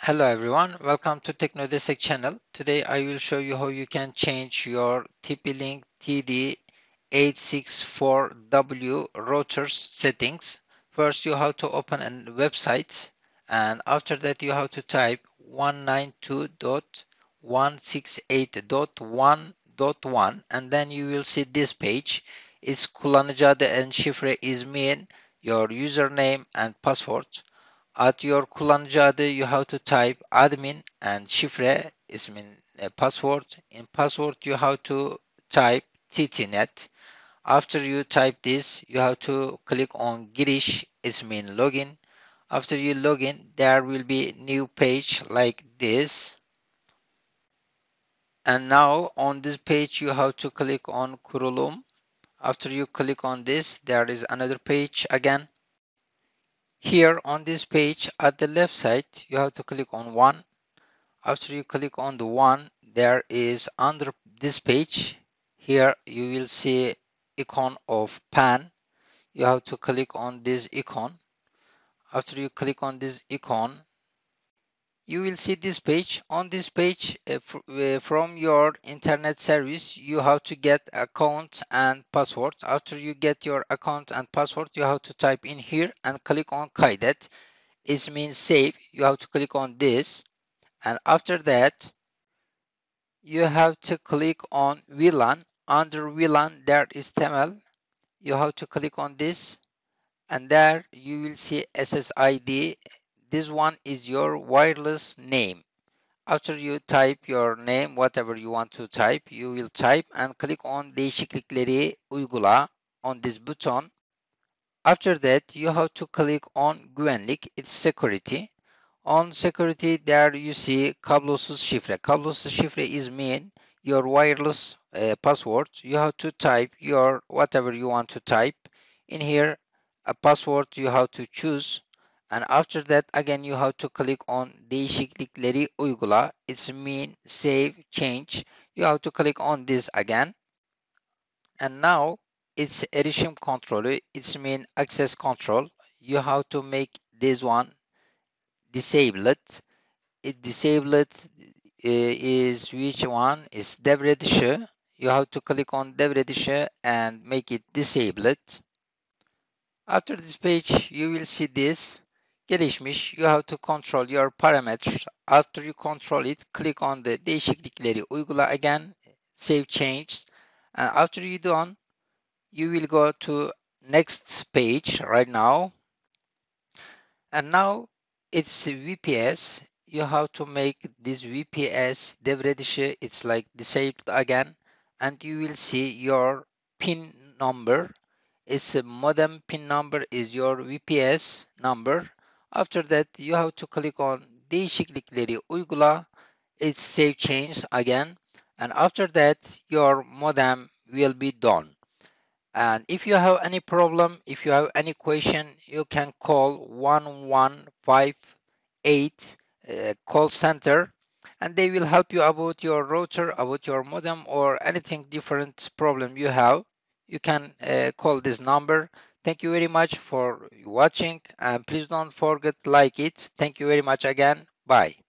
Hello everyone, welcome to TeknoDestek channel. Today I will show you how you can change your Tplink td864w routers settings. First you have to open a website, and after that you have to type 192.168.1.1, and then you will see this page. Its kullanıcı adı and şifre ismin, your username and password. At your kullanıcı adı you have to type admin and şifre ismin password. In password you have to type ttnet. After you type this you have to click on giriş ismin login. After you login there will be new page like this. And now on this page you have to click on kurulum. After you click on this there is another page again. Here on this page at the left side you have to click on one. After you click on the one, there is under this page, here you will see icon of pan. You have to click on this icon. After you click on this icon, you will see this page. On this page, from your internet service, you have to get account and password. After you get your account and password, you have to type in here and click on kaydet. It means save. You have to click on this, and after that you have to click on VLAN. Under VLAN there is Temel. You have to click on this, and there you will see SSID. This one is your wireless name. After you type your name, whatever you want to type, you will type and click on değişiklikleri uygula on this button. After that you have to click on güvenlik, it's security. On security there you see kablosuz şifre. Kablosuz şifre is mean your wireless password. You have to type your whatever you want to type. In here a password you have to choose, and after that again you have to click on değişiklikleri uygula. It's mean save, change. You have to click on this again, and now it's erişim kontrolü. It's mean access control. You have to make this one disabled. It disabled is which one is devre dışı. You have to click on devre dışı and make it disabled. After this page you will see this gelişmiş. You have to control your parameters. After you control it, click on the değişiklikleri uygula again, save changes, and after you done you will go to next page right now. And now it's VPS. You have to make this VPS devre dışı. It's like disabled again, and you will see your pin number. It's a modem pin number is your VPS number. After that you have to click on değişiklikleri uygula. It's save change again, and after that your modem will be done. And if you have any problem, if you have any question, you can call 1158 call center, and they will help you about your router, about your modem, or anything different problem you have. You can call this number. Thank you very much for watching, and please don't forget like it. Thank you very much again. Bye.